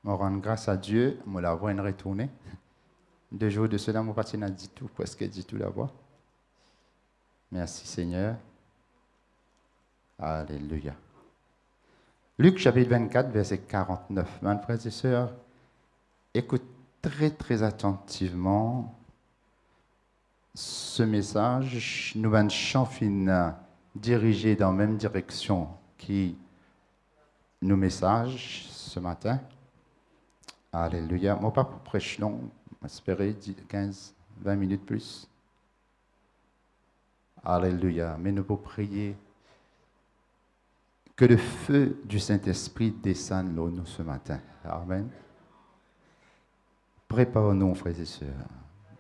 Je rends grâce à Dieu, je la vois retourner. 2 jours de cela, mon parti n'a dit tout, presque dit tout là-bas. Merci Seigneur. Alléluia. Luc chapitre 24, verset 49. Mes frères et sœurs, écoute très très attentivement ce message. Nous allons champigner dirigé dans la même direction qui nos messages ce matin. Alléluia. Moi, pas pour prêcher long, j'espérais 15, 20 minutes plus. Alléluia. Mais nous pouvons prier que le feu du Saint-Esprit descende là nous ce matin. Amen. Préparons-nous, frères et sœurs.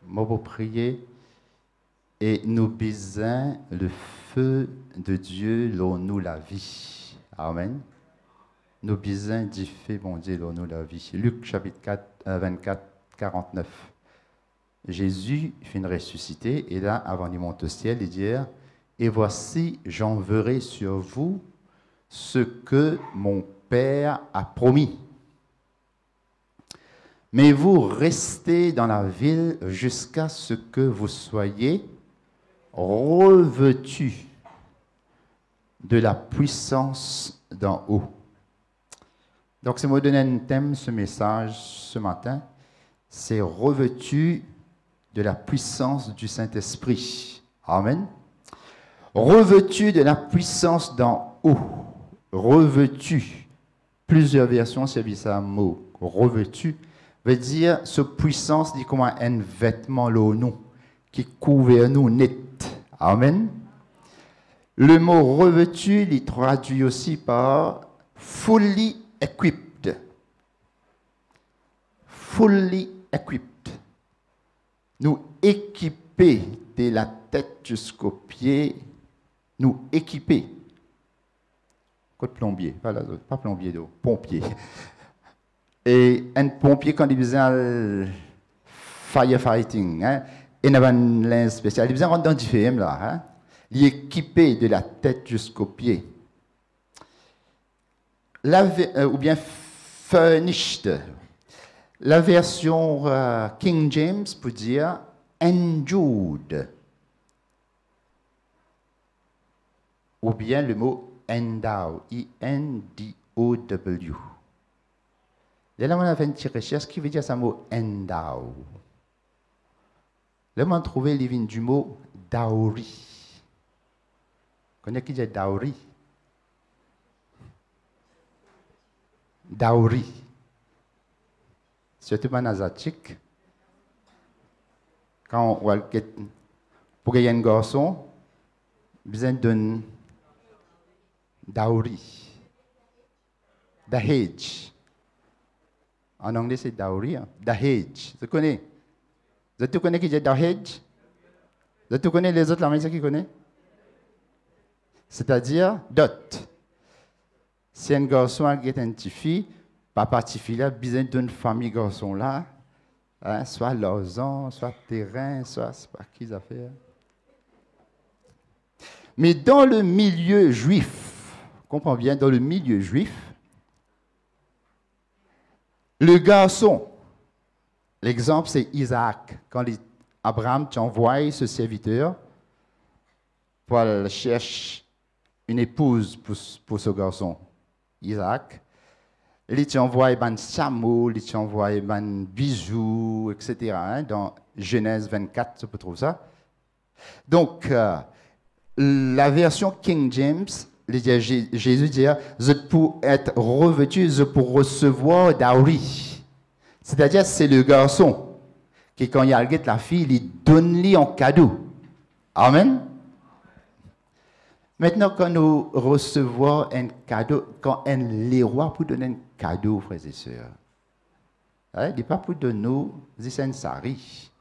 Moi, pour prier et nous besoin le feu de Dieu là nous la vie. Amen. Nous besoin du feu, bon Dieu, là nous la vie. Luc chapitre 24, 49. Jésus finit ressuscité et là, avant de monter au ciel, il dit « Et voici, j'enverrai sur vous ce que mon Père a promis. Mais vous restez dans la ville jusqu'à ce que vous soyez revêtus de la puissance d'en haut. » Donc, c'est moi donner un thème, ce message, ce matin, c'est revêtu de la puissance du Saint-Esprit. Amen. Revêtu de la puissance d'en haut. Revêtu. Plusieurs versions servissent à un mot. Revêtu veut dire, ce puissance dit comme un vêtement là, nous, qui couvre nous net. Amen. Le mot revêtu, il traduit aussi par fully equipped. Fully equipped. Nous équiper de la tête jusqu'aux pieds, nous équiper. Côte plombier, pas plombier d'eau, pompier. Et un pompier, quand il faisait firefighting, il avait un linge spécial, il faisait rentrer dans du film là, il est équipé de la tête jusqu'aux pieds. Ou bien furnished. La version King James peut dire endued. Ou bien le mot endow, I-N-D-O-W. Là, on a fait une petite recherche qui veut dire ce mot endow. Là, on a trouvé les vignes du mot dowry. Vous connaissez qui dit dowry? Dowry. Surtout en asiatique. Quand on pour gagner un garçon, besoin d'un dowry. Dahej. En anglais, c'est dowry. Dahej. Vous connaissez? Vous connaissez qui dit dahej? Vous connaissez les autres langues qui connaissent? C'est-à-dire dot. Si un garçon a une petite fille, papa petite fille là, besoin d'une famille garçon là, soit l'argent, soit terrain, soit c'est pas qu'ils a fait. Mais dans le milieu juif, comprends bien, dans le milieu juif, le garçon, l'exemple c'est Isaac, quand Abraham t'envoie ce serviteur pour aller chercher une épouse pour ce garçon, Isaac. Il t'envoie un chameau, il t'envoie un bijou, etc. Dans Genèse 24, tu peux trouver ça. Donc, la version King James, Jésus dit, je pour être revêtu, je pour recevoir dowry. C'est-à-dire, c'est le garçon qui, quand il regarde la fille, il donne-lui en cadeau. Amen. Maintenant, quand nous recevons un cadeau, quand les rois pour donner un cadeau, frères et sœurs, il n'est pas pour donner nous, c'est un sari.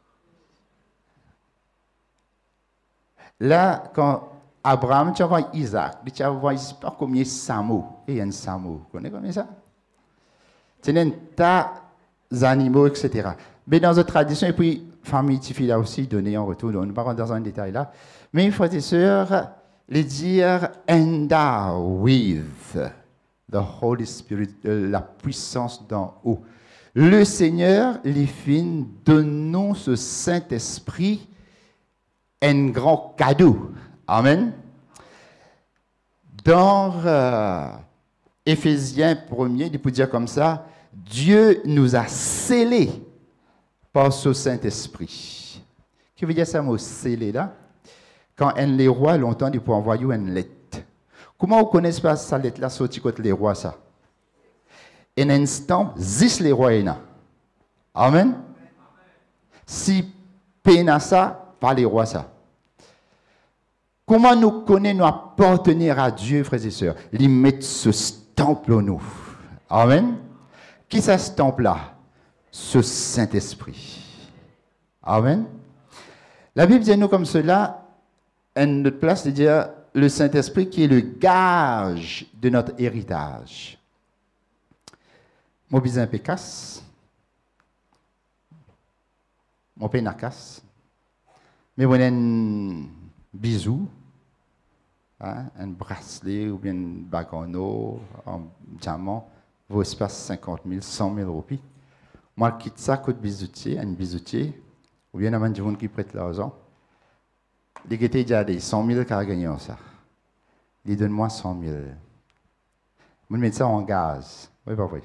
Là, quand Abraham, tu vois Isaac, tu vois, je ne sais pas combien de samots, et il y a un samo, vous connaissez combien ça? C'est un tas d'animaux, etc. Mais dans notre tradition, et puis, famille Tifi a aussi donné en retour, donc, nous ne parlons pas dans un détail là, mais frères et sœurs, les dire endow with. The Holy Spirit, la puissance d'en haut. Le Seigneur, les fins, donne-nous ce Saint-Esprit, un grand cadeau. Amen. Dans Éphésiens 1er, il peut dire comme ça, Dieu nous a scellés par ce Saint-Esprit. Qu'est-ce que veut dire ça, mot scellé là? Quand les rois longtemps, ils peuvent envoyer une lettre. Comment vous connaissez pas cette lettre là sortie contre les rois ça? Un instant, 10 les rois là. Amen. Si peine ça, pas les rois ça. Comment nous connaissons, nous appartenir à Dieu, frères et sœurs? Ils mettent ce stamp en nous. Amen. Qui ça stamp là? Ce Saint-Esprit. Amen. La Bible dit nous comme cela, à notre place de dire le Saint-Esprit qui est le gage de notre héritage. Mon bisin pécasse, mon père casse, mais on a un bisou, un bracelet ou bien un bague en eau, en diamant, vaut espace 50 000, 100 000 roupies. Moi, je quitte ça, côté bijoutier, un bijoutier, ou bien un gens qui prête l'argent. Il était déjà des 100 000 qui a gagné ça. Il donne-moi 100 000. Je mets ça en gaz. Oui, pas vrai.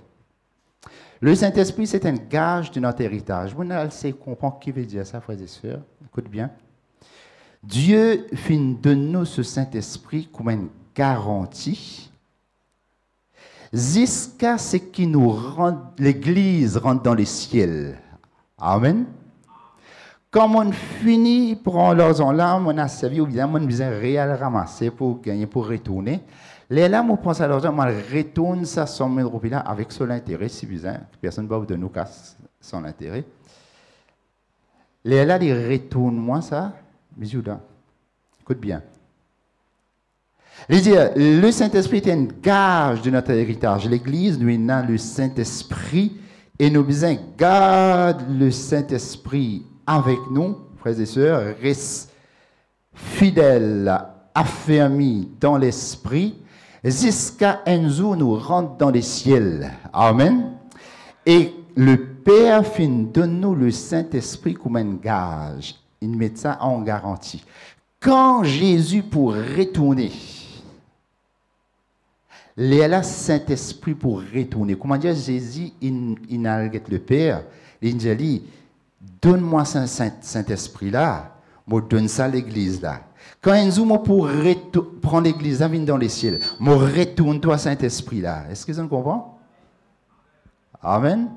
Le Saint-Esprit, c'est un gage de notre héritage. Vous allez comprendre ce qui veut dire ça, frères et sœurs. Écoute bien. Dieu fait de nous ce Saint-Esprit comme une garantie jusqu'à ce qu'il nous rende, l'Église rentre dans les ciels. Amen. Quand on finit pour en leur larmes, on a servi, ou bien on a réel ramasser pour gagner, pour retourner. Les larmes, on pense à l'argent, on retourne ça 100 000 roupies là avec son intérêt, si bizarre. Personne ne va de nous casse son intérêt. Les larmes, ils retournent moi ça, mais écoute bien. Le Saint-Esprit est un gage de notre héritage. L'Église, nous avons le Saint-Esprit et nous besoin garde le Saint-Esprit avec nous, frères et sœurs, reste fidèle, affermi dans l'Esprit, jusqu'à un jour nous rentre dans les ciels. Amen. Et le Père donne-nous le Saint-Esprit comme un gage. Il met ça en garantie. Quand Jésus pour retourner, il y a le Saint-Esprit pour retourner. Comment dire, Jésus, il a le Père, il dit, donne-moi ce Saint-Esprit-là, je donne ça à l'Église là. Quand un jour, pour prendre l'Église là, dans les ciels, je retourne toi Saint-Esprit là. Est-ce que vous comprenez? Amen.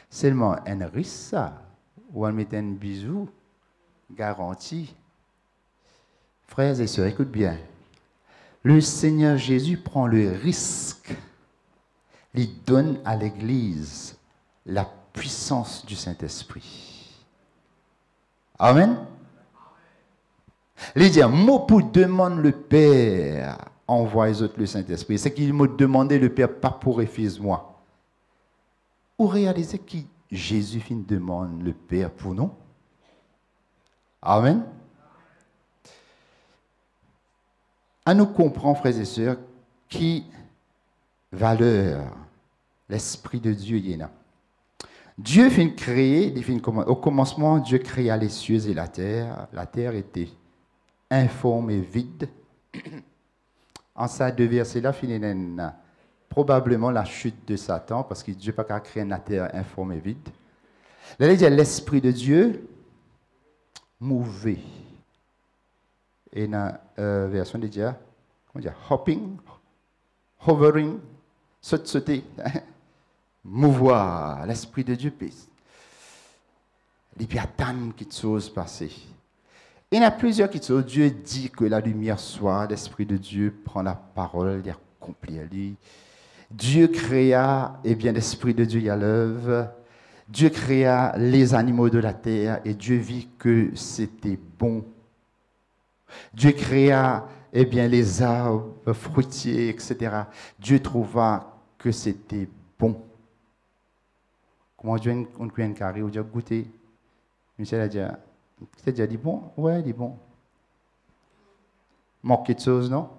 Seulement un risque ça, ou on met un bisou, garanti. Frères et sœurs, écoute bien. Le Seigneur Jésus prend le risque. Il donne à l'Église la puissance du Saint-Esprit. Amen. Il dit, moi pour demander le Père, envoie les autres le Saint-Esprit. C'est qu'il m'a demandé le Père, pas pour refuse-moi. Vous réalisez que Jésus demande le Père pour nous? Amen. À nous comprendre, frères et sœurs, qui valeur l'Esprit de Dieu y est là. Dieu fin créer, au commencement, Dieu créa les cieux et la terre. La terre était informe et vide. En ces deux versets-là, probablement la chute de Satan, parce que Dieu n'a pas créé une terre informe et vide. Là, il dit l'Esprit de Dieu mouvait. Et dans la version de Dieu, comment dire, hopping, hovering, sauter, mouvoir, l'Esprit de Dieu pèse. Il y a tant de choses passées. Il y a plusieurs choses. Dieu dit que la lumière soit, l'Esprit de Dieu prend la parole, il accomplit. Dieu créa, eh bien, l'Esprit de Dieu y a l'œuvre. Dieu créa les animaux de la terre et Dieu vit que c'était bon. Dieu créa, eh bien, les arbres fruitiers, etc. Dieu trouva que c'était bon. Comment Dieu on crée un carré, on dit goûter. Michel a dit, c'est déjà dit bon? Ouais, il dit bon. Manque quelque chose, non?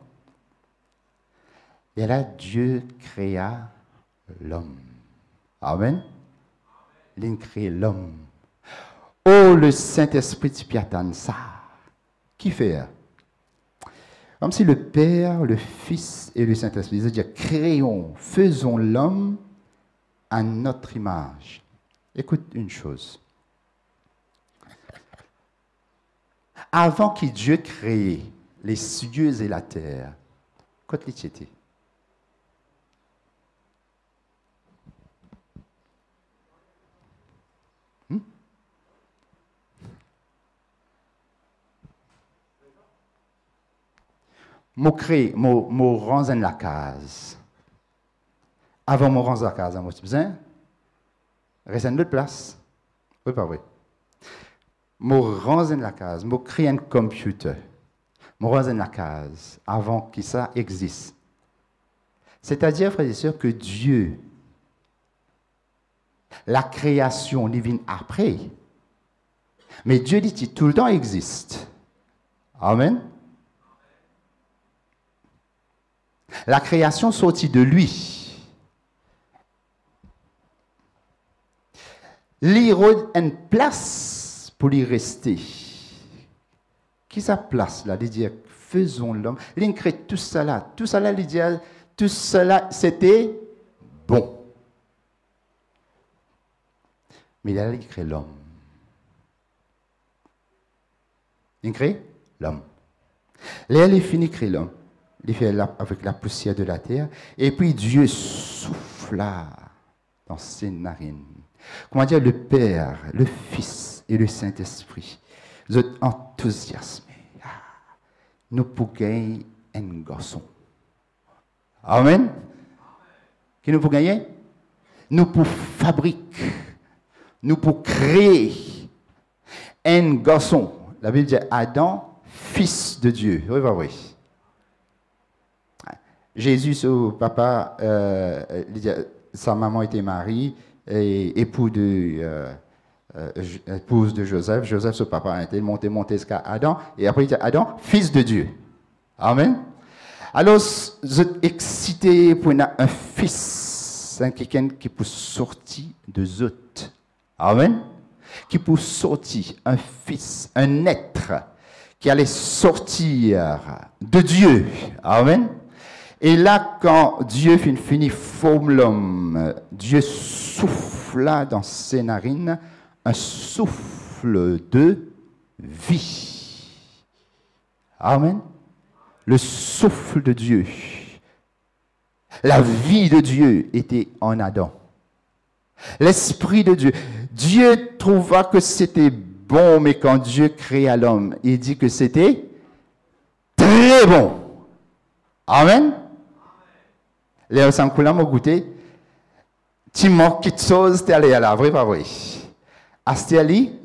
Et là, Dieu créa l'homme. Amen. Il crée l'homme. Oh, le Saint-Esprit de Piatan, ça. Qui fait? Comme si le Père, le Fils et le Saint-Esprit, c'est-à-dire créons, faisons l'homme à notre image. Écoute une chose. Avant que Dieu crée les cieux et la terre, qu'est-ce qu'il était? Je crée, je range la case. Avant de ranger la case, je besoin reste une autre place. Oui, pas vrai. Je range la case, je crée un computer. Je range la case avant que ça existe. C'est-à-dire, frères et sœurs, que Dieu, la création divine après, mais Dieu dit qu'il tout le temps existe. Amen. La création sortit de lui. Il y a une place pour y rester. Qui sa place là? Il dit, faisons l'homme. Il crée tout cela. Tout cela, il dit, tout cela, c'était bon. Mais là, il crée l'homme. Il crée l'homme. Là, il finit de créer l'homme. Il fait avec la poussière de la terre. Et puis Dieu souffla dans ses narines. Comment dire, le Père, le Fils et le Saint-Esprit. Vous êtes enthousiasmés. Nous pouvons gagner un garçon. Amen. Qui nous pouvons gagner? Nous pouvons fabriquer. Nous pouvons créer un garçon. La Bible dit Adam, fils de Dieu. Oui, oui. Jésus, son papa, sa maman était Marie, et épouse de Joseph. Joseph, son papa, était monté jusqu'à Adam, et après il dit Adam, fils de Dieu. Amen. Alors, vous êtes excité pour un fils, quelqu'un qui peut sortir de Zot. Amen. Qui peut sortir, un fils, un être qui allait sortir de Dieu. Amen. Et là, quand Dieu finit forme l'homme, Dieu souffla dans ses narines un souffle de vie. Amen. Le souffle de Dieu. La vie de Dieu était en Adam. L'Esprit de Dieu. Dieu trouva que c'était bon, mais quand Dieu créa l'homme, il dit que c'était très bon. Amen. Les Sankoula m'ont goûté. Tu manques quelque chose, tu es allé à la vraie, pas vrai. Astéali,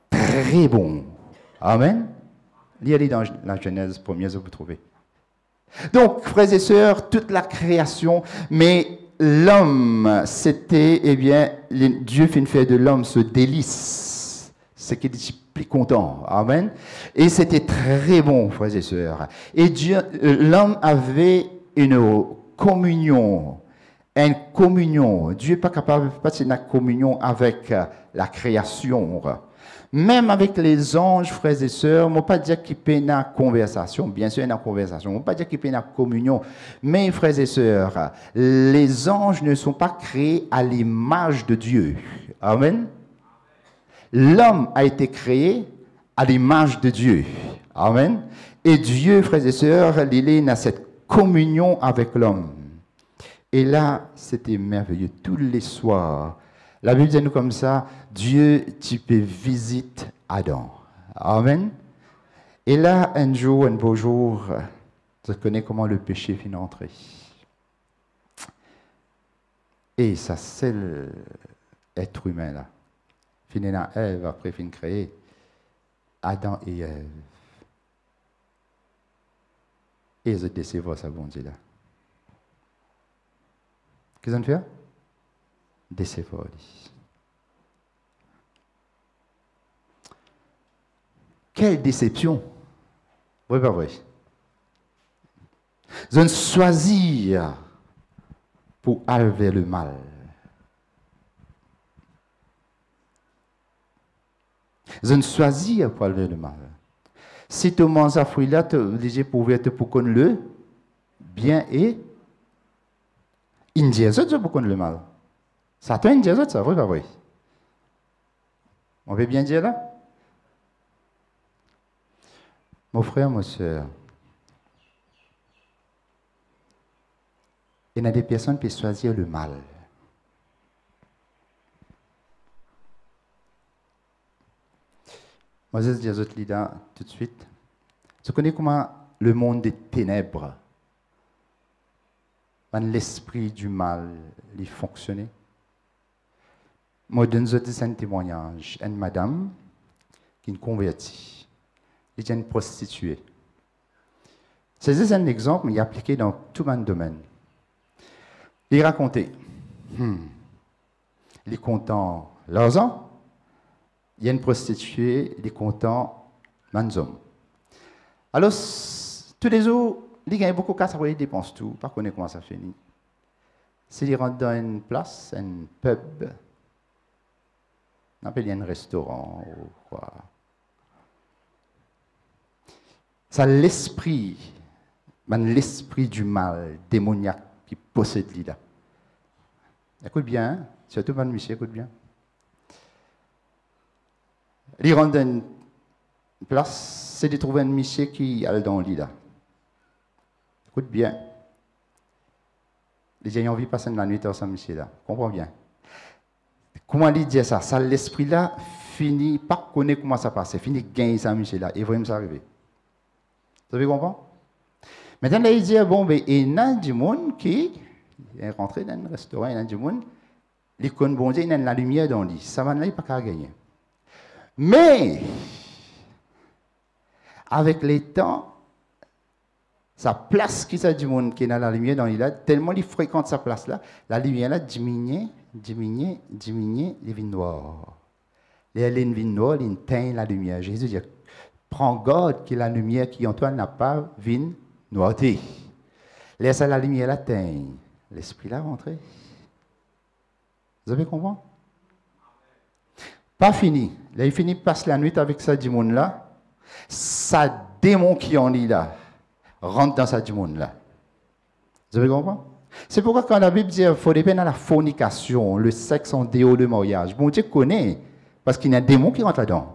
très bon. Amen. Lisez dans la Genèse première, vous trouvez. Donc, frères et sœurs, toute la création, mais l'homme, c'était, eh bien, Dieu fait faire de l'homme ce délice. C'est qu'il est plus content. Amen. Et c'était très bon, frères et sœurs. Et Dieu, l'homme avait une communion. Dieu n'est pas capable de passer une communion avec la création. Même avec les anges, frères et sœurs, je ne vais pas dire qu'il peut y avoir une conversation. Bien sûr, il y a une conversation. Je ne vais pas dire qu'il peut y avoir une communion. Mais, frères et sœurs, les anges ne sont pas créés à l'image de Dieu. Amen. L'homme a été créé à l'image de Dieu. Amen. Et Dieu, frères et sœurs, il est dans cette communion avec l'homme. Et là, c'était merveilleux. Tous les soirs, la Bible dit nous comme ça, Dieu, tu peux visiter Adam. Amen. Et là, un jour, un beau jour, tu connais comment le péché finit entrer. Et ça, c'est l'être humain là. Finit dans Ève, après finit créer Adam et Ève. Et ils ont décevoir ça, bon Dieu là. Qu'est-ce qu'ils ont fait? Décevoir. Quelle déception! Oui, pas vrai. Je ne choisis pour aller vers le mal. Je ne choisis pour aller vers le mal. Si tu manges ce fruit-là, tu es obligé pour connaître le bien et indien, c'est pour connaître le mal. Ça t'a indien, c'est vrai, pas vrai? On veut bien dire là? Mon frère, ma soeur, il y a des personnes qui choisissent le mal. Moi, je dis aux autres leaders tout de suite. Tu connais comment le monde des ténèbres, l'esprit du mal, il fonctionnait? Moi, je donne un témoignage. Une madame qui est convertie. Elle est une prostituée. C'est un exemple, mais il est appliqué dans tout le domaine. Il racontait, il est content l'argent, il y a une prostituée, il est content manzom. Alors, tous les jours, il gagne beaucoup de casse, il dépense tout, pas connaître comment ça finit. S'il rentre dans une place, un pub, on appelle un restaurant ou quoi. Ça l'esprit du mal démoniaque qui possède l'ida. Écoute bien, hein? Surtout mon monsieur, écoute bien. Il rentre dans une place, c'est de trouver un monsieur qui est dans l'ida. Écoute bien. Les gens ont envie de passer la nuit dans ce monsieur-là. Comprends bien. Comment il dit ça? Ça, l'esprit-là finit pas connaître comment ça passe. Finit gagner ça, monsieur-là. Et vraiment, ça arriver. Vous avez compris? Maintenant, là, il dit, bon, ben, il y a du monde qui est rentré dans un restaurant, il y a du monde, les connaît bon Dieu, il y a la lumière dans le lit. Ça va là, il n'y a pas qu'à gagner. Mais, avec les temps, sa place qui est du monde qui est dans la lumière dans le lit, là, tellement il fréquente sa place-là, la lumière-là diminue, les vignes noires. Les vignes noires, ils teignent la lumière. Jésus dit, prends garde que la lumière qui en toi n'a pas vigne noirté. Laisse la lumière la teigne. L'esprit là rentré. Vous avez compris? Pas fini. Là, il finit de passer la nuit avec ça du monde là. Sa démon qui en est là rentre dans sa du monde là. Vous avez compris? C'est pourquoi quand la Bible dit qu'il faut dépendre de la fornication, le sexe en dehors de mariage, bon Dieu connaît, parce qu'il y a un démon qui rentre là-dedans.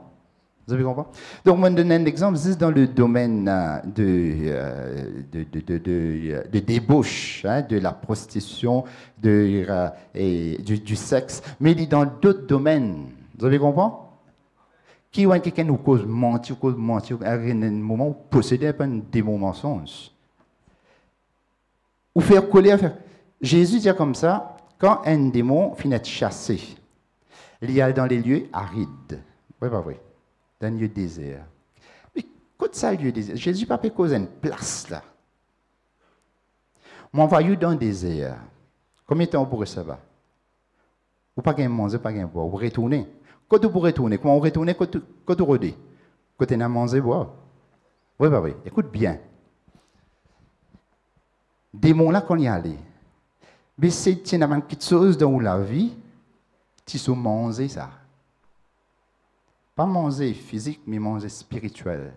Vous avez compris? Donc, je vais donner un exemple, juste dans le domaine de débauche, hein, de la prostitution, du sexe, mais il est dans d'autres domaines. Vous avez compris? Qui est quelqu'un qui cause mentir, à un moment où posséder un démon mensonge. Ou faire coller, Jésus dit comme ça, quand un démon finit de chasser, il y a dans les lieux arides. Oui, pas vrai. Dans un lieu désert. Mais écoute ça, lieu désert. Jésus n'a pas cause une place là. Moi, on va dans un désert. Combien de temps on pourrait ça va? Ou pas manger, pas boire. Ou retourner. Quand tu pourrais retourner, comment on retourne quand tu redis? Quand tu as mangé, boire. Oui, pas vrai. Écoute bien. Démon là qu'on y allait. Mais c'est quelque chose dans la vie, tu sais manger ça. Pas manger physique, mais manger spirituel.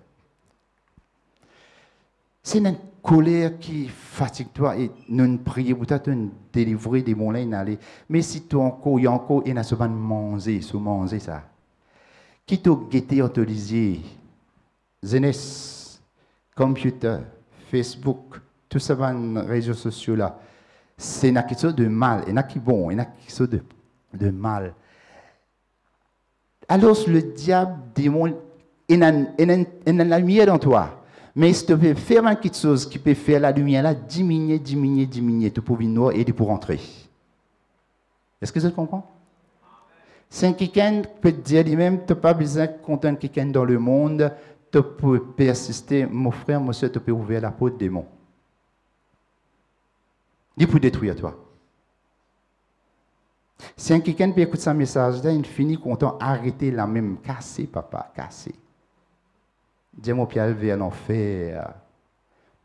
C'est une colère qui fatigue toi et nous prions pour te délivrer des bons là. Mais si tu encore, il y a encore, il y a souvent manger ça. Qui t'a guetté en te lisant, Zenes, computer, Facebook, tous ces réseaux sociaux là, c'est quelque chose de mal, il y a qui bon, il y a quelque chose de mal. Alors le diable, démon, il y a la lumière dans toi. Mais si tu peux faire quelque chose qui peut faire la lumière là, diminuer, tu peux venir et pour rentrer. Est-ce que vous comprenez? C'est quelqu'un qui peut te dire lui-même, tu n'as pas besoin de contenter quelqu'un dans le monde, tu peux persister, mon frère, mon soeur, tu peux ouvrir la porte des démons. Il peut détruire toi. Si quelqu'un peut écouter ce message-là, il finit content, arrêter la même, casser, papa, casser. Dis-moi, Pierre, vers l'enfer.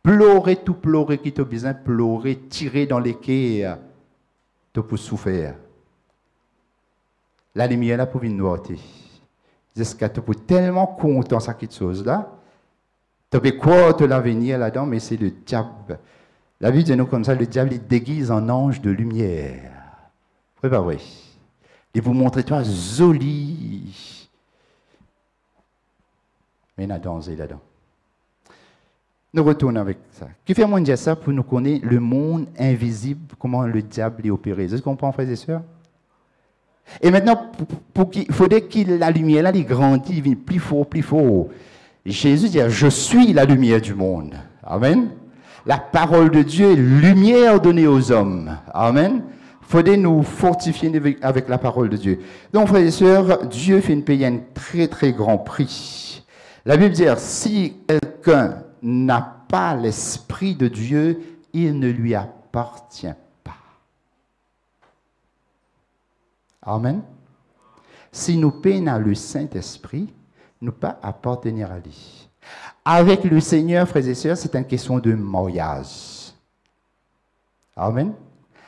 pleurer qui t'a besoin, pleurer, tirer dans les quais, tu peux souffrir. La lumière là pour venir noirter. Est-ce que tu peux tellement content de cette chose-là? Tu peux croire de l'avenir là-dedans, mais c'est le diable. La Bible dit nous comme ça, le diable il déguise en ange de lumière. Oui, pas vrai. Il vous montrer toi joli. Mais il a dansé là-dedans. Nous retournons avec ça. Qui fait moi dire ça pour nous connaître le monde invisible, comment le diable est opéré. Est-ce que vous comprenez, frères et sœurs? Et maintenant, il faudrait que la lumière là, il grandit, il vient plus fort, plus fort. Jésus dit, je suis la lumière du monde. Amen. La parole de Dieu est lumière donnée aux hommes. Amen. Il faudrait nous fortifier avec la parole de Dieu. Donc, frères et sœurs, Dieu fait payer un très, très grand prix. La Bible dit, si quelqu'un n'a pas l'Esprit de Dieu, il ne lui appartient pas. Amen. Si nous peinons le Saint-Esprit, nous pas appartenir à lui. Avec le Seigneur, frères et sœurs, c'est une question de mariage. Amen.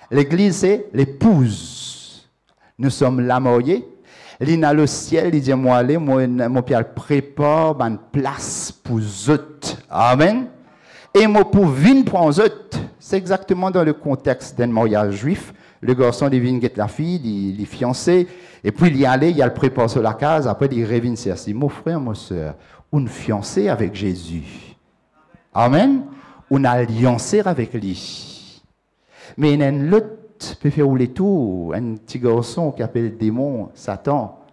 L'Église, c'est l'épouse. Nous sommes la mariée. Il dans le ciel, il dit, moi, allez, mon Père prépare une place pour eux. Amen. Et moi, pour venir prendre eux, c'est exactement dans le contexte d'un mariage juif. Le garçon, il vient guetter la fille, il est fiancé, et puis il y allait, il le prépare sur la case, après il revient sur si mon frère, ma soeur, on fiancé avec Jésus. Amen. On a alliancé avec lui. Mais il y a un autre peut faire rouler tout, un petit garçon qui appelle le démon, Satan.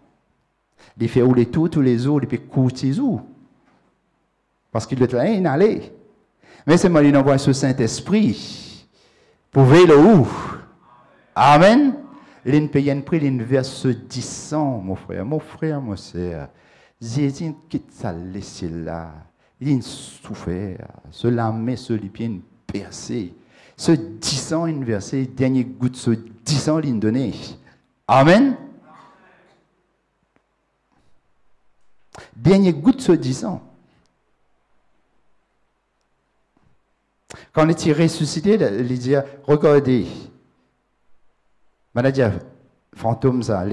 Il fait rouler tout, tous les jours, il peut coûter tout. Parce qu'il est là, il allait. Mais c'est moi qui envoie ce Saint-Esprit pour veiller où. Amen. Il paye un prix, il verse 10 ans, mon frère, ma soeur. Jésus quitte ça, laissez là. Il souffert. Se lamer, se lipier, percer. Ce 10 ans, il versé, dernier goutte, ce 10 ans, il donné. Amen. Dernier goutte, ce 10 ans. Quand on est ressuscité, il dit, regardez, on dit, fantôme, ça,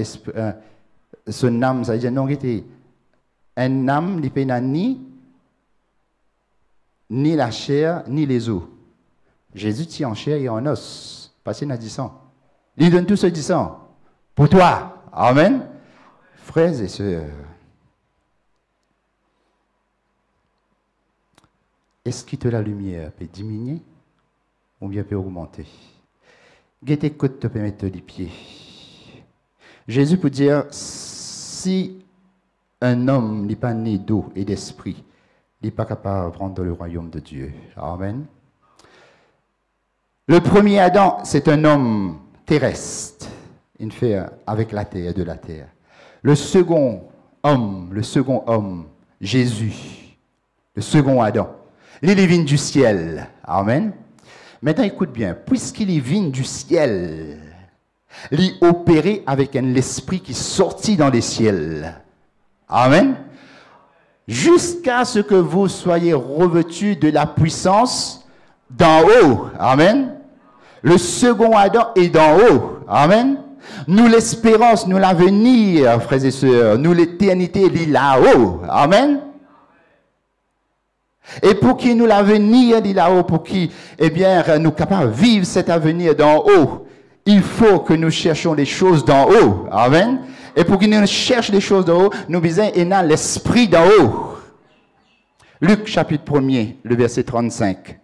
son âme, ça, il dit, non, un âme, il n'a ni la chair, ni les os. Jésus tient en chair et en os. Passé dans 10 ans. Il donne tout ce 10 ans. Pour toi. Amen. Frères et sœurs. Est-ce que la lumière peut diminuer ou bien peut augmenter? Guettez côte te peut mettre les pieds. Jésus peut dire, si un homme n'est pas né d'eau et d'esprit, il n'est pas capable de rentrer dans le royaume de Dieu. Amen. Le premier Adam, c'est un homme terrestre, il fait avec la terre, de la terre. Le second homme, Jésus, le second Adam, il vient du ciel. Amen. Maintenant, écoute bien, puisqu'il vient du ciel, il est opéré avec l'esprit qui sortit dans les ciels. Amen. Jusqu'à ce que vous soyez revêtus de la puissance d'en haut. Amen. Le second Adam est d'en haut. Amen. Nous l'espérance, nous l'avenir, frères et sœurs. Nous l'éternité, il est là-haut. Amen. Et pour qui nous l'avenir, il est là-haut, pour qui, eh bien, nous capables de vivre cet avenir d'en haut, il faut que nous cherchions les choses d'en haut. Amen. Et pour que nous cherchions les choses d'en haut, nous besoin d'être l'esprit d'en haut. Luc chapitre 1er, le verset 35.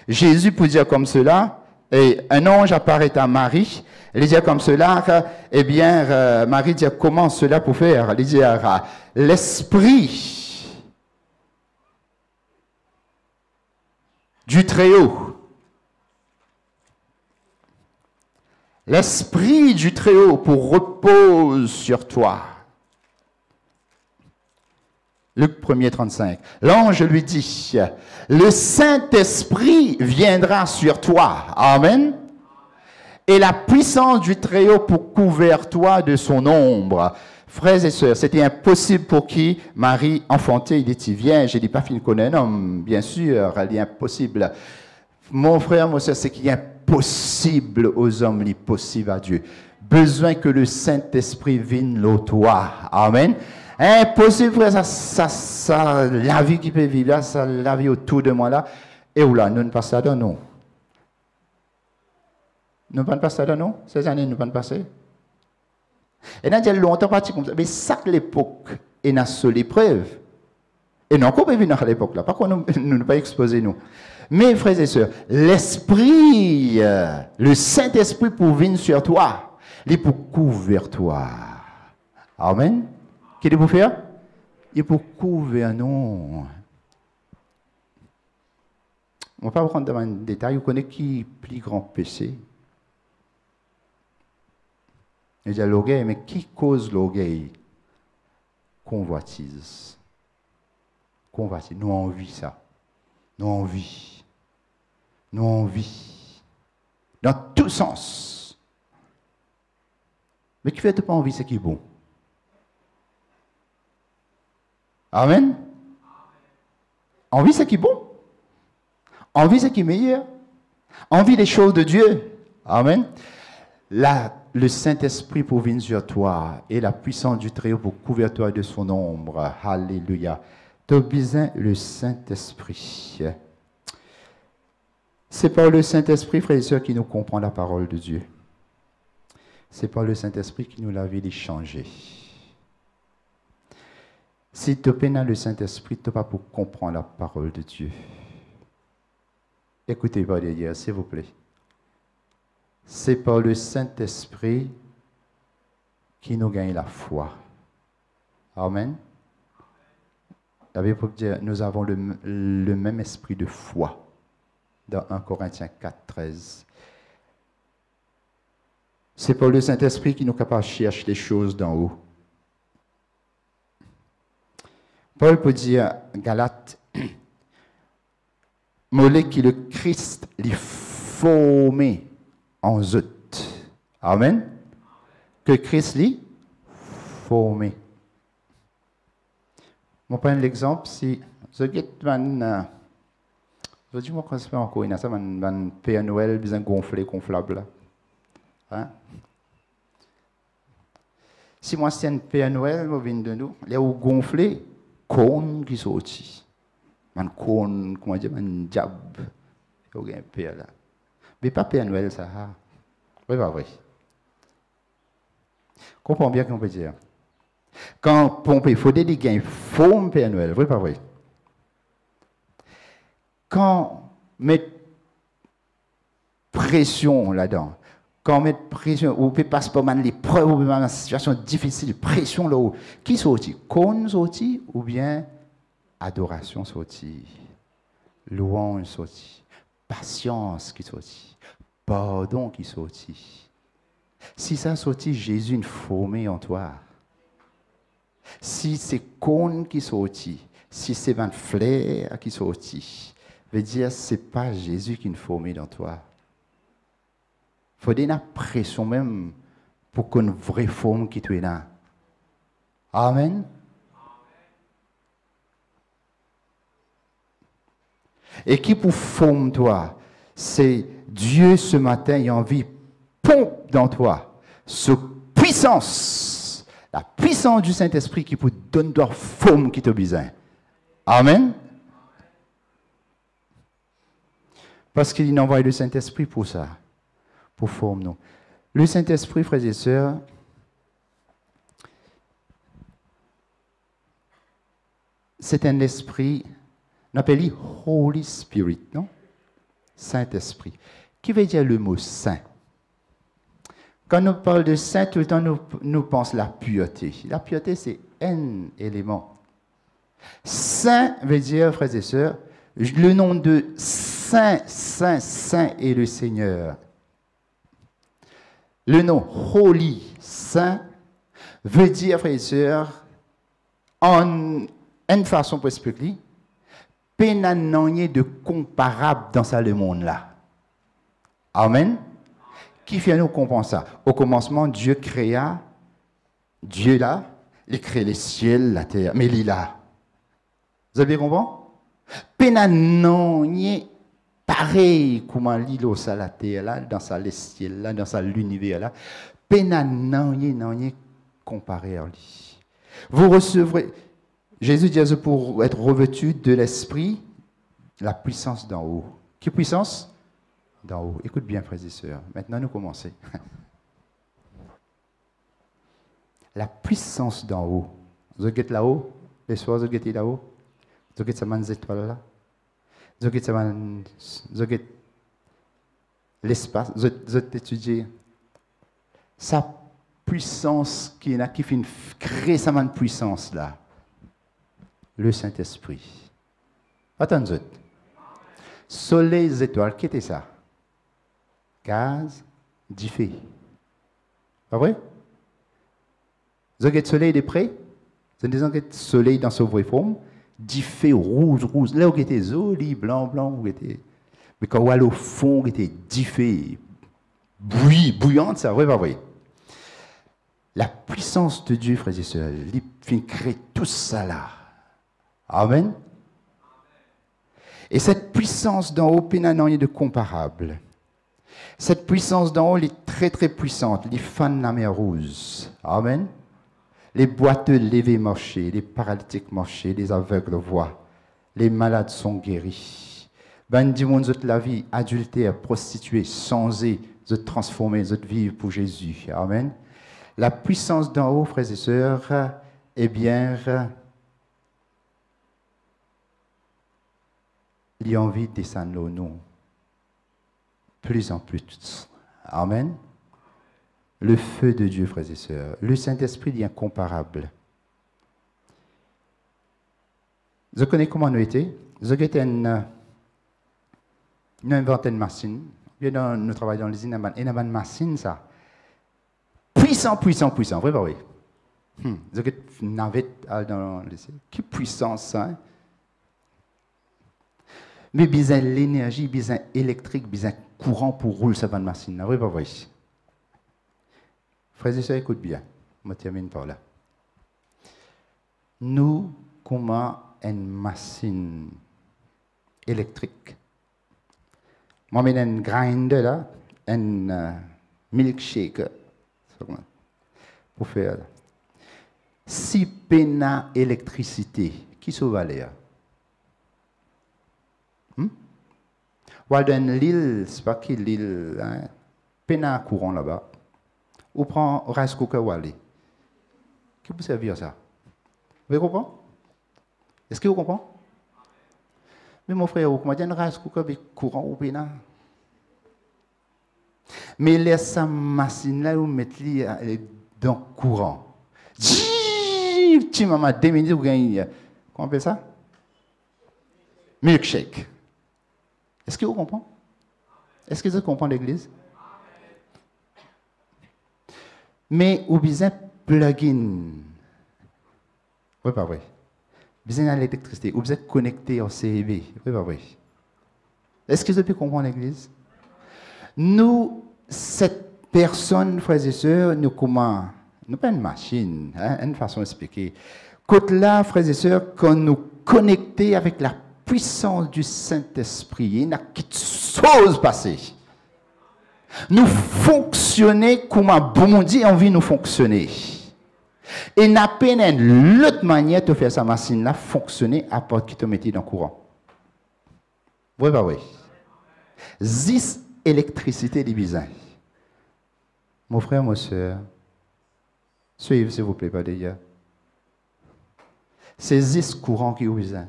Jésus peut dire comme cela, et un ange apparaît à Marie, il dit comme cela, eh bien, Marie dit comment cela pour faire? Il dit, l'esprit du Très-Haut, l'esprit du Très-Haut pour repose sur toi. Luc 1er 35. L'ange lui dit, le Saint-Esprit viendra sur toi. Amen. Et la puissance du Très-Haut pour couvrir toi de son ombre. Frères et sœurs, c'était impossible pour qui Marie enfantait, il était vierge. Je dis pas qu'il connaît un homme, bien sûr, il est impossible. Mon frère, mon sœur, c'est qu'il est impossible aux hommes, l'impossible à Dieu. Besoin que le Saint-Esprit vienne l'au toi. Amen. Impossible, frère, ça, la vie qui peut vivre là, ça, la vie autour de moi là. Et où là, nous ne passons pas, non. Nous ne passons pas, non. Ces années, nous ne passons pas. Et là, il y a longtemps parti comme ça. Mais ça, l'époque, est une seule épreuve. Et non, qu'on peut vivre à l'époque là. Par contre, nous ne pas exposer nous. Mais, frères et sœurs, l'Esprit, le Saint-Esprit pour venir sur toi, il est pour couvrir toi. Amen. Qu'est-ce qu'il pour faire? Il est pour couvrir nous. On ne va pas rentrer dans le détail. Vous connaissez qui est le plus grand péché? Il y a l'orgueil, mais qui cause l'orgueil? Convoitise. Convoitise. Nous envie ça. Nous envie. Nous envie. Dans tout sens. Mais qui fait pas envie, c'est qui est bon. Amen. Envie, c'est qui est bon. Envie, c'est qui est meilleur. Envie des choses de Dieu. Amen. Là, le Saint-Esprit pour venir sur toi et la puissance du Très-Haut pour couvrir toi de son ombre. Alléluia. Tu as besoin le Saint-Esprit. C'est par le Saint-Esprit, frères et sœurs, qui nous comprend la parole de Dieu. C'est par le Saint-Esprit qui nous l'a vu changer. Si tu peines le Saint-Esprit, tu n'as pas pour comprendre la parole de Dieu. Écoutez pas derrière, s'il vous plaît. C'est par le Saint-Esprit qui nous gagne la foi. Amen. La Bible peut dire, nous avons le même esprit de foi. Dans 1 Corinthiens 4, 13. C'est par le Saint-Esprit qui nous est capable de chercher les choses d'en haut. Paul peut dire, Galates, mollet qui le Christ l'y formé en zut. Amen. Que Christ l'y formé. Je prends l'exemple, si je dis moi quand c'est encore une ça man Père Noël bien gonflable. Hein? Si moi c'est un Père Noël, moi viens de nous, les ou gonflé cône qui sorti. Man cône, comment dire, man diable. Il y a un père là. Mais pas Père Noël ça. Oui, pas vrai. Comprends bien qu'on peut dire. Quand Pompée, il faut dédier un faux Père Noël, vrai pas vrai? Quand mettre pression là-dedans, quand mettre pression, ou peut passer par l'épreuve, ou une situation difficile, pression là-haut, qui sortit? Cône sortit ou bien adoration sortit? Louange sortit? Patience qui sortit? Pardon qui sortit? Si ça sortit, Jésus une formé en toi. Si c'est cône qui sortit, si c'est un flair qui sortit, veut dire c'est pas Jésus qui nous formé dans toi. Il faut donner la pression même pour qu'une vraie forme qui soit là. Amen. Et qui pour former toi, c'est Dieu ce matin, il a envie pompe dans toi ce puissance, la puissance du Saint-Esprit qui peut donner la forme qui te besoin. Amen. Parce qu'il envoie le Saint-Esprit pour ça, pour former nous. Le Saint-Esprit, frères et sœurs, c'est un esprit, on appelle Holy Spirit, non? Saint-Esprit. Qui veut dire le mot saint? Quand nous parlons de saint, tout le temps, nous pensons la pureté. La pureté, c'est un élément. Saint veut dire, frères et sœurs, le nom de Saint, Saint, Saint est le Seigneur. Le nom Holy, Saint, veut dire, frères et sœurs, en une façon pour expliquer, pénanonier de comparable dans ça le monde-là. Amen. Qui fait nous comprendre ça? Au commencement, Dieu créa, Dieu là, Il crée les ciels, la terre, mais il est là. Vous avez compris? Pena non, il est pareil comme l'île ça la terre là, dans ça les ciels là, dans ça l'univers là. Pena non, il est comparé à lui. Vous recevrez, Jésus dit pour être revêtu de l'esprit, la puissance d'en haut. Quelle puissance? D'en haut. Écoute bien, frères et sœurs. Maintenant, nous commençons. La puissance d'en haut. Vous êtes là-haut? Les soirs, vous êtes là-haut? Vous êtes sur les étoiles là? Vous êtes l'espace? Vous êtes étudié? Sa puissance qui fait créer sa puissance là. Le Saint-Esprit. Attendez. Soleil, les étoiles, qui était ça? Gaz, diffé. Pas vrai? Vous avez le soleil de près? Vous avez le soleil dans sa vraie forme? Diffé, rouge. Là, vous était joli, blanc. Vous était... Mais quand vous allez au fond, vous était diffé, bouillante, ça, vrai, pas vrai? La puissance de Dieu, frères et sœurs, il fait créer tout ça là. Amen. Et cette puissance d'en haut, il n'y a rien de comparable. Cette puissance d'en haut, elle est très très puissante. Les fans de la mer Rouge. Amen. Les boiteux levés marcher, les paralytiques marcher, les aveugles voient, les malades sont guéris. Ben du monde de la vie, adultère, prostituée, changée, de transformer, de vivre pour Jésus. Amen. La puissance d'en haut, frères et sœurs, eh bien, il y a envie de descendre nous. Plus en plus. Amen. Le feu de Dieu, frères et sœurs. Le Saint-Esprit est incomparable. Je connais comment nous étions. Nous avons inventé une machine. Nous travaillons dans l'usine, et nous avons une machine, ça. Puissant. Vrai, pas oui. Nous avons une navette dans le lycée. Quelle puissance, ça. Hein? Mais besoin l'énergie, besoin électrique, besoin courant pour rouler cette machine. Oui, pas vrai. Frères et sœurs, écoute bien. Je termine par là. Nous, comment une machine électrique. Moi, j'ai un grinder là, un milkshake pour faire. Si pena électricité, qui sauve l'air? Ou dans l'île, c'est pas qui l'île, hein? Pena courant là-bas. Ou prend rice cooker ou aller. Qui peut servir ça? Vous comprenez? Est-ce que vous comprenez? Mais mon frère, vous comprenez un rice cooker avec courant ou pena? Mais laisse sa machine là, vous mettez dans le courant. Tu m'as 2 minutes, vous gagnez. Comment on appelle ça? Milkshake. Est-ce que vous comprenez? Est-ce que vous comprenez l'église? Mais vous besoin plug-in. Oui, pas vrai. Vous besoin de l'électricité. Vous êtes connecté au CEB. Oui, pas vrai. Est-ce que vous pouvez comprendre l'église? Nous, cette personne, frères et sœurs, nous comment? Nous pas une machine, hein, une façon d'expliquer. Côté là, frères et sœurs, quand nous connectons avec la puissance du Saint-Esprit, il y a quelque chose passé. Nous fonctionner comme un bon Dieu a envie de nous fonctionner. Et n'a pas une autre manière de faire sa machine là fonctionner à part qui te mette dans le courant. Oui, bah oui. 10 électricité des besoins. Mon frère, ma soeur, suivez s'il vous plaît, pas d'ailleurs. C'est 10 courants qui ont besoin.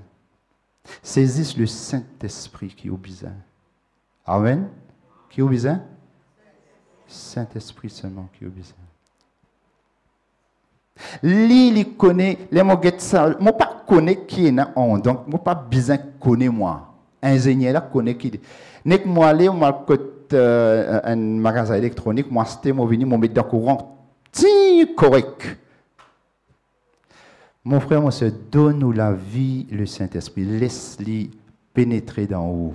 C'est le Saint-Esprit qui ont besoin. Amen. Qui ont besoin? Saint-Esprit seulement qui a besoin. Il connaît, les mots ça, moi pas connais qui est en donc moi pas besoin connaître moi. Ingénieur là connaît qui. Nek moi aller moi côté un magasin électronique, moi c'était moi venir moi mettre dans courant. Si correct. Mon frère, moi se donne-nous la vie le Saint-Esprit, laisse-lui pénétrer dans haut.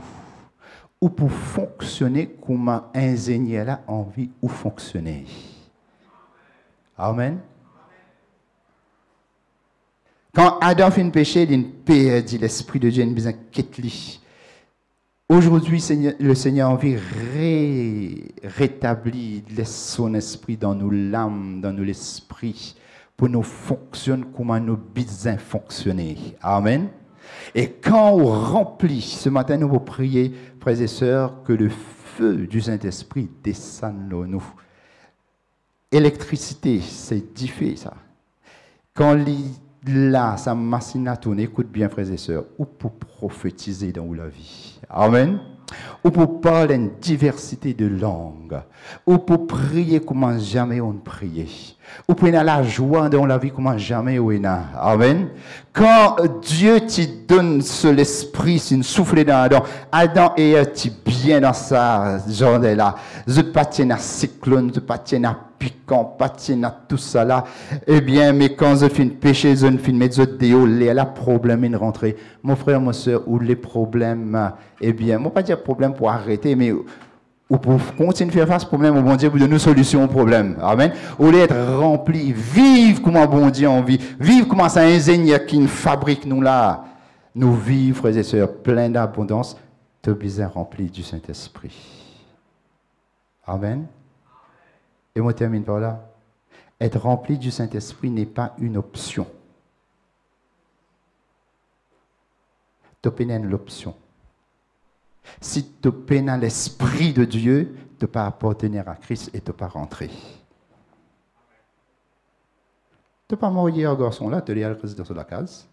Ou pour fonctionner comme un ingénieur a envie de fonctionner. Amen. Quand Adam fait une péché, il a perdu l'Esprit de Dieu, il a besoin de Aujourd'hui, le Seigneur a envie de rétablir son esprit dans nos l'âme, dans nos l'esprit, pour nous fonctionner comme nous besoin fonctionner. Amen. Et quand on remplit, ce matin, nous allons prier, frères et sœurs, que le feu du Saint-Esprit descende dans nous. Électricité, c'est difficile, ça. Quand là, ça machine à tourner, écoute bien, frères et sœurs, ou pour prophétiser dans la vie. Amen. Ou pour parler une diversité de langues. Ou pour prier comme jamais on priait. Ou pour avoir la joie dans la vie comme jamais on a. Amen. Quand Dieu te donne l'esprit, c'est une souffle dans Adam. Adam et Ève, tu bien dans ça, journée-là. Je ne pas tiens à cyclone, je ne pas tiens à piquant, pas tiens à tout ça là. Eh bien, mais quand je fais péché, je fais mettre déo, il y a problème de rentrer. Mon frère, ma soeur, ou les problèmes, eh bien, moi pas dire problème pour arrêter, mais ou pour continuer de faire face au problème, au bon Dieu, pour donner une solution au problème. Amen. Ou être rempli, vivre comme un bon Dieu en vie, vivre comme un ingénieur qui fabrique nous là. Nous vivons, frères et sœurs, plein d'abondance, de besoin rempli du Saint-Esprit. Amen. Et moi, je termine par là. Être rempli du Saint-Esprit n'est pas une option. Tu as l'option. Si tu as l'Esprit de Dieu, tu ne peux pas appartenir à Christ et tu ne peux pas rentrer. Tu ne peux pas marier un garçon là, tu es à résidence de la case.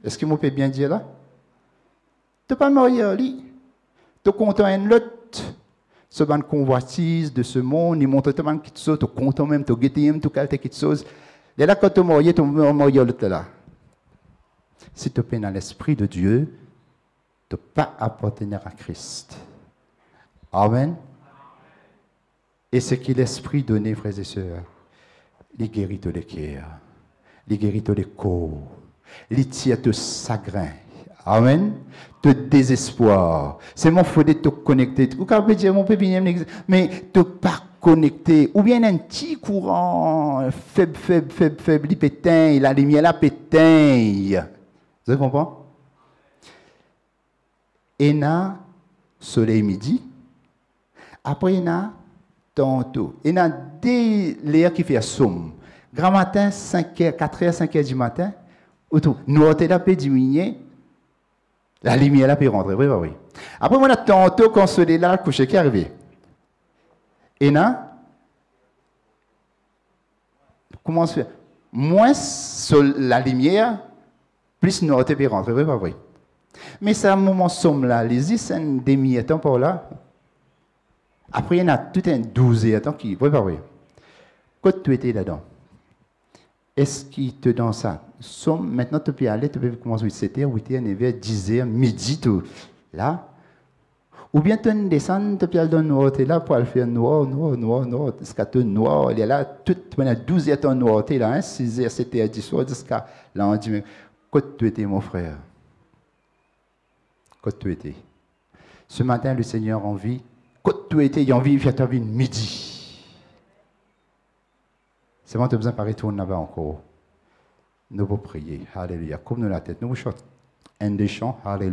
Est-ce que je peux bien dire là? Tu ne peux pas marier un lit. Tu es content un lot. Ce ban convoitise de ce monde, il montre tellement quelque chose, tu es content même, tu es guetté, tu es quelque chose. Et là, quand tu es marié, tu es marié là. Si tu es dans l'Esprit de Dieu, tu ne peux pas appartenir à Christ. Amen. Et ce qui est l'Esprit donné, frères et sœurs, il guérit tous les cœurs, il guérit tous les corps, il tire tous chagrins. Amen. De désespoir. C'est mon faut de te connecter. Ou quand on dire mon pépiné, mais te pas connecté. Ou bien un petit courant faible, il péteint, la lumière là péteint. Vous comprenez? Et là, soleil midi. Après, il y a tantôt. Il y a des l'air qui fait somme. Grand matin, 5h, 4h, 5h du matin. Nous avons été diminué. La lumière là peut rentrer, oui, oui. Après, on a tantôt quand ce là, le coucher qui est arrivé. Et là, comment se fait? Moins sur la lumière, plus nous avons pu rentrer, oui, oui. Mais c'est un moment somme là, les c'est un demi-temps par là. Après, il y en a tout un 12 qui, oui, oui. Quand tu étais là-dedans, est-ce qu'il te donne ça? Maintenant, tu peux aller, tu peux commencer à 7h, 8h, 9h, 10h, midi, tout. Là. Ou bien tu descends, tu peux aller dans le noir, tu es là pour aller faire noir, jusqu'à tout noir. Il y a là, tout, 12h, tu es noir, tu es là, 6h, 7h, 10h, jusqu'à là, on dit, quand tu étais, mon frère? Quand tu étais? Ce matin, le Seigneur a envie, quand tu étais, il a envie de faire ta vie midi. C'est bon, tu as besoin de pas retourner là-bas encore. Nous allons prier. Alléluia. Comme nous la tête, nous chantons un des chants. Alléluia.